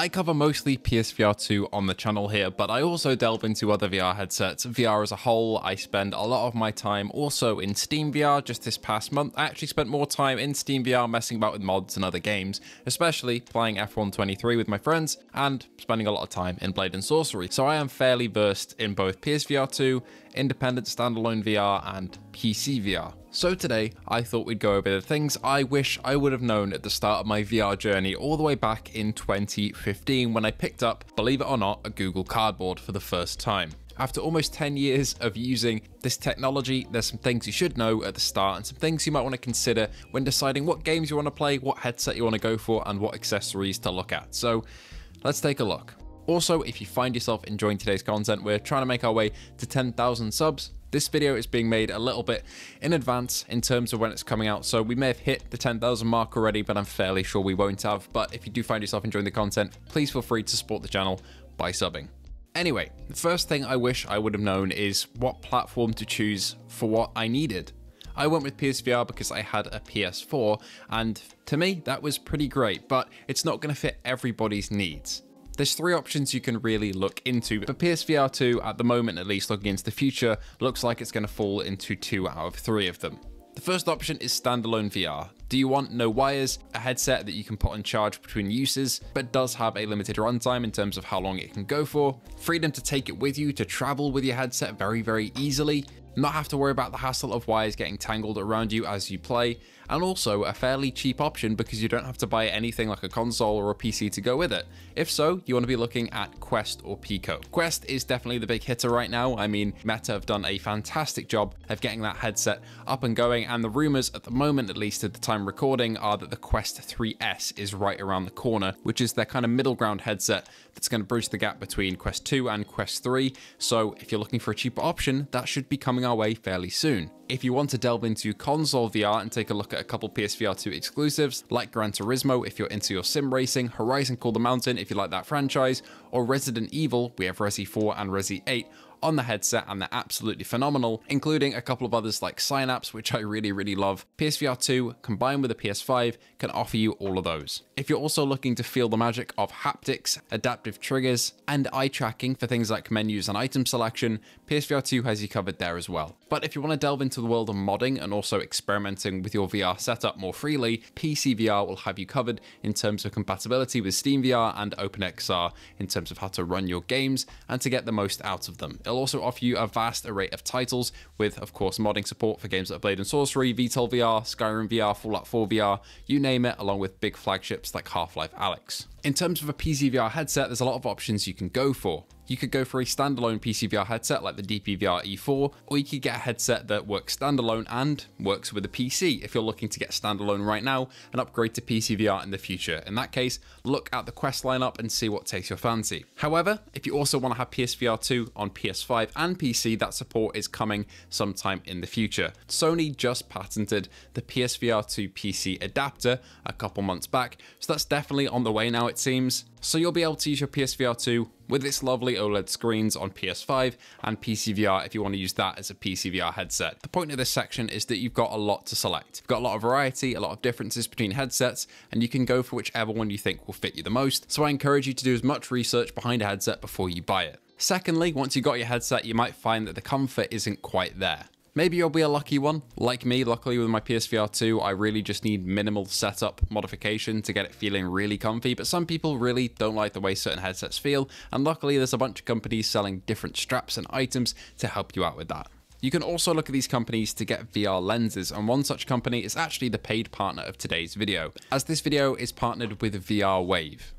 I cover mostly PSVR 2 on the channel here, but I also delve into other VR headsets, VR as a whole. I spend a lot of my time also in Steam VR. Just this past month, I actually spent more time in Steam VR messing about with mods and other games, especially playing F1 23 with my friends and spending a lot of time in Blade and Sorcery. So I am fairly versed in both PSVR 2, independent standalone VR, and PC VR. So today, I thought we'd go over the things I wish I would have known at the start of my VR journey all the way back in 2015 when I picked up, believe it or not, a Google Cardboard for the first time. After almost 10 years of using this technology, there's some things you should know at the start and some things you might want to consider when deciding what games you want to play, what headset you want to go for, and what accessories to look at. So let's take a look. Also, if you find yourself enjoying today's content, we're trying to make our way to 10,000 subs. This video is being made a little bit in advance in terms of when it's coming out, so we may have hit the 10,000 mark already, but I'm fairly sure we won't have. But if you do find yourself enjoying the content, please feel free to support the channel by subbing. Anyway, the first thing I wish I would have known is what platform to choose for what I needed. I went with PSVR because I had a PS4, and to me, that was pretty great, but it's not going to fit everybody's needs. There's three options you can really look into, but PSVR 2, at the moment at least, looking into the future, looks like it's going to fall into 2 out of 3 of them. The first option is standalone VR. Do you want no wires, a headset that you can put on charge between uses, but does have a limited runtime in terms of how long it can go for, freedom to take it with you to travel with your headset very easily, not have to worry about the hassle of wires getting tangled around you as you play, and also a fairly cheap option because you don't have to buy anything like a console or a PC to go with it. If so, you want to be looking at Quest or Pico. Quest is definitely the big hitter right now. I mean, Meta have done a fantastic job of getting that headset up and going, and the rumors at the moment, at least at the time recording, are that the Quest 3S is right around the corner, which is their kind of middle ground headset that's going to bridge the gap between Quest 2 and Quest 3. So if you're looking for a cheaper option, that should be coming our way fairly soon. If you want to delve into console VR and take a look at a couple PSVR 2 exclusives like Gran Turismo if you're into your sim racing, Horizon Call the Mountain if you like that franchise, or Resident Evil, we have Resi 4 and Resi 8 on the headset, and they're absolutely phenomenal, including a couple of others like Synapse, which I really love. PSVR 2 combined with a PS5 can offer you all of those. If you're also looking to feel the magic of haptics, adaptive triggers, and eye tracking for things like menus and item selection, PSVR 2 has you covered there as well. But if you want to delve into the world of modding and also experimenting with your VR setup more freely, PC VR will have you covered in terms of compatibility with Steam VR and OpenXR in terms of how to run your games and to get the most out of them. It'll also offer you a vast array of titles with, of course, modding support for games like Blade and Sorcery, VTOL VR, Skyrim VR, Fallout 4 VR, you name it, along with big flagships like Half-Life Alyx. In terms of a PC VR headset, there's a lot of options you can go for. You could go for a standalone PC VR headset like the DPVR E4, or you could get a headset that works standalone and works with a PC if you're looking to get standalone right now and upgrade to PC VR in the future. In that case, look at the Quest lineup and see what takes your fancy. However, if you also want to have PSVR 2 on PS5 and PC, that support is coming sometime in the future. Sony just patented the PSVR 2 PC adapter a couple months back, so that's definitely on the way now, it seems. So you'll be able to use your PSVR 2 with its lovely OLED screens on PS5 and PC VR if you want to use that as a PC VR headset. The point of this section is that you've got a lot to select. You've got a lot of variety, a lot of differences between headsets, and you can go for whichever one you think will fit you the most. So I encourage you to do as much research behind a headset before you buy it. Secondly, once you've got your headset, you might find that the comfort isn't quite there. Maybe you'll be a lucky one. Like me, luckily with my PSVR 2, I really just need minimal setup modification to get it feeling really comfy, but some people really don't like the way certain headsets feel, and luckily there's a bunch of companies selling different straps and items to help you out with that. You can also look at these companies to get VR lenses, and one such company is actually the paid partner of today's video, as this video is partnered with VR Wave.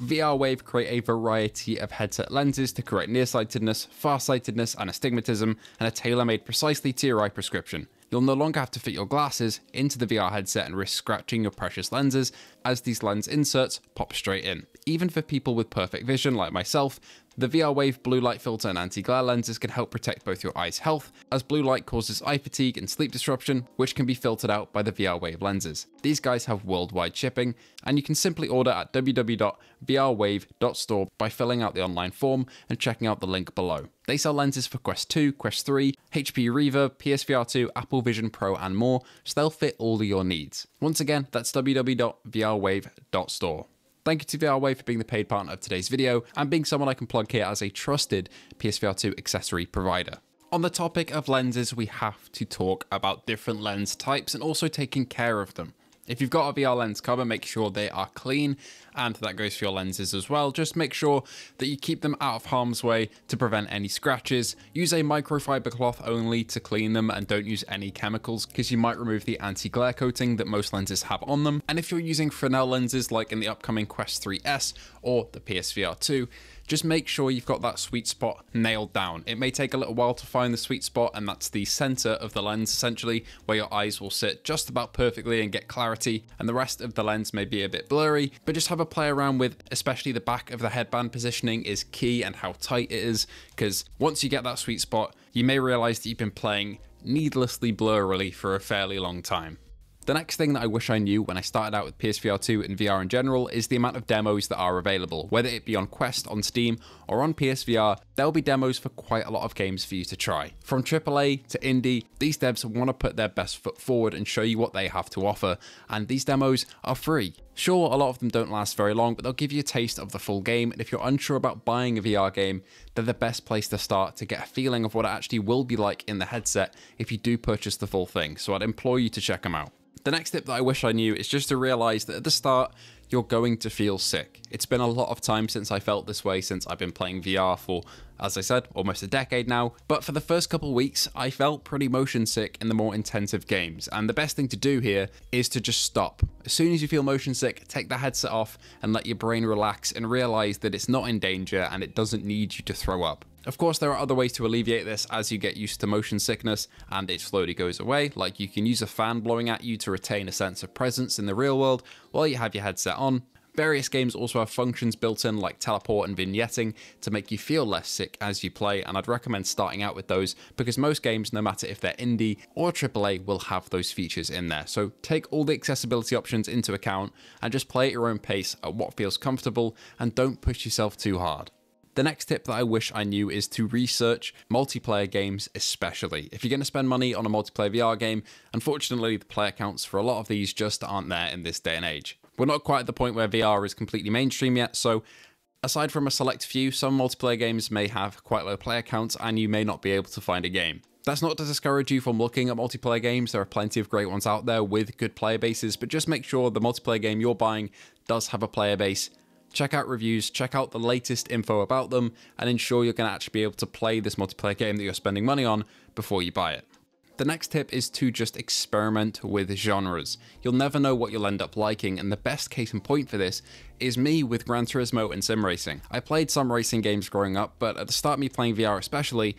VR Wave create a variety of headset lenses to correct nearsightedness, farsightedness, and astigmatism, and are tailor-made precisely to your eye prescription. You'll no longer have to fit your glasses into the VR headset and risk scratching your precious lenses, as these lens inserts pop straight in. Even for people with perfect vision like myself, the VR Wave blue light filter and anti-glare lenses can help protect both your eye's health, as blue light causes eye fatigue and sleep disruption, which can be filtered out by the VR Wave lenses. These guys have worldwide shipping, and you can simply order at www.vrwave.store by filling out the online form and checking out the link below. They sell lenses for Quest 2, Quest 3, HP Reaver, PSVR 2, Apple Vision Pro, and more, so they'll fit all of your needs. Once again, that's www.vrwave.store. Thank you to VRWave for being the paid partner of today's video and being someone I can plug here as a trusted PSVR 2 accessory provider. On the topic of lenses, we have to talk about different lens types and also taking care of them. If you've got a VR lens cover, make sure they are clean, and that goes for your lenses as well. Just make sure that you keep them out of harm's way to prevent any scratches. Use a microfiber cloth only to clean them, and don't use any chemicals because you might remove the anti-glare coating that most lenses have on them. And if you're using Fresnel lenses like in the upcoming Quest 3S or the PSVR 2, just make sure you've got that sweet spot nailed down. It may take a little while to find the sweet spot, and that's the center of the lens, essentially, where your eyes will sit just about perfectly and get clarity, and the rest of the lens may be a bit blurry, but just have a play around with, especially the back of the headband positioning is key, and how tight it is, because once you get that sweet spot, you may realize that you've been playing needlessly blurrily for a fairly long time. The next thing that I wish I knew when I started out with PSVR 2 and VR in general is the amount of demos that are available. Whether it be on Quest, on Steam, or on PSVR, there'll be demos for quite a lot of games for you to try. From AAA to indie, these devs want to put their best foot forward and show you what they have to offer, and these demos are free. Sure, a lot of them don't last very long, but they'll give you a taste of the full game, and if you're unsure about buying a VR game, they're the best place to start to get a feeling of what it actually will be like in the headset if you do purchase the full thing, so I'd implore you to check them out. The next tip that I wish I knew is just to realize that at the start, you're going to feel sick. It's been a lot of time since I felt this way since I've been playing VR for, as I said, almost a decade now. But for the first couple weeks, I felt pretty motion sick in the more intensive games. And the best thing to do here is to just stop. As soon as you feel motion sick, take the headset off and let your brain relax and realize that it's not in danger and it doesn't need you to throw up. Of course, there are other ways to alleviate this as you get used to motion sickness and it slowly goes away, like you can use a fan blowing at you to retain a sense of presence in the real world while you have your headset on. Various games also have functions built in like teleport and vignetting to make you feel less sick as you play, and I'd recommend starting out with those because most games, no matter if they're indie or AAA, will have those features in there. So take all the accessibility options into account and just play at your own pace at what feels comfortable, and don't push yourself too hard. The next tip that I wish I knew is to research multiplayer games, especially. If you're going to spend money on a multiplayer VR game, unfortunately the player counts for a lot of these just aren't there in this day and age. We're not quite at the point where VR is completely mainstream yet, so aside from a select few, some multiplayer games may have quite low player counts and you may not be able to find a game. That's not to discourage you from looking at multiplayer games. There are plenty of great ones out there with good player bases, but just make sure the multiplayer game you're buying does have a player base. Check out reviews, check out the latest info about them, and ensure you're going to actually be able to play this multiplayer game that you're spending money on before you buy it. The next tip is to just experiment with genres. You'll never know what you'll end up liking, and the best case in point for this is me with Gran Turismo and sim racing. I played some racing games growing up, but at the start of me playing VR especially,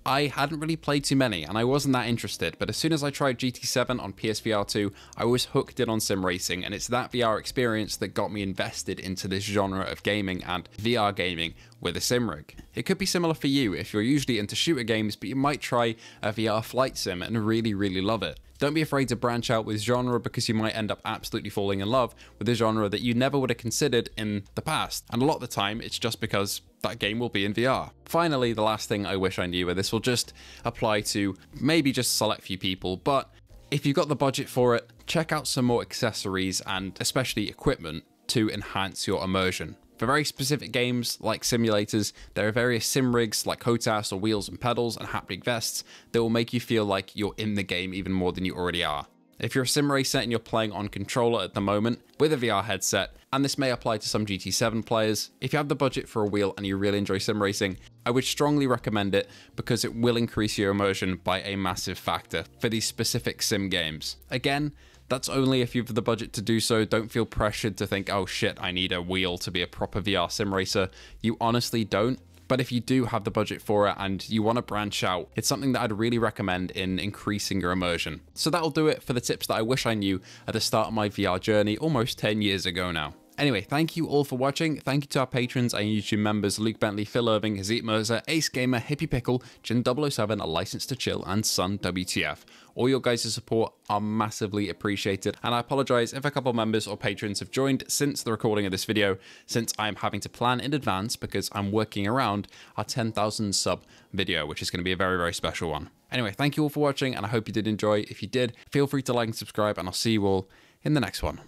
I hadn't really played too many and I wasn't that interested, but as soon as I tried GT7 on PSVR 2, I was hooked in on sim racing, and it's that VR experience that got me invested into this genre of gaming and VR gaming with a sim rig. It could be similar for you if you're usually into shooter games, but you might try a VR flight sim and really love it. Don't be afraid to branch out with genre because you might end up absolutely falling in love with a genre that you never would have considered in the past. And a lot of the time, it's just because that game will be in VR. Finally, the last thing I wish I knew, and this will just apply to maybe just a select few people, but if you've got the budget for it, check out some more accessories and especially equipment to enhance your immersion. For very specific games like simulators, there are various sim rigs like HOTAS or wheels and pedals and haptic vests that will make you feel like you're in the game even more than you already are. If you're a sim racer and you're playing on controller at the moment with a VR headset, and this may apply to some GT7 players, if you have the budget for a wheel and you really enjoy sim racing, I would strongly recommend it because it will increase your immersion by a massive factor for these specific sim games. Again, that's only if you have the budget to do so. Don't feel pressured to think, oh shit, I need a wheel to be a proper VR sim racer. You honestly don't. But if you do have the budget for it and you want to branch out, it's something that I'd really recommend in increasing your immersion. So that'll do it for the tips that I wish I knew at the start of my VR journey almost 10 years ago now. Anyway, thank you all for watching. Thank you to our patrons and YouTube members Luke Bentley, Phil Irving, Hazit Mirza, Ace Gamer, Hippie Pickle, Jin007, A License to Chill, and Sun WTF. All your guys' support are massively appreciated, and I apologize if a couple members or patrons have joined since the recording of this video, since I'm having to plan in advance because I'm working around our 10,000 sub video, which is going to be a very special one. Anyway, thank you all for watching, and I hope you did enjoy. If you did, feel free to like and subscribe, and I'll see you all in the next one.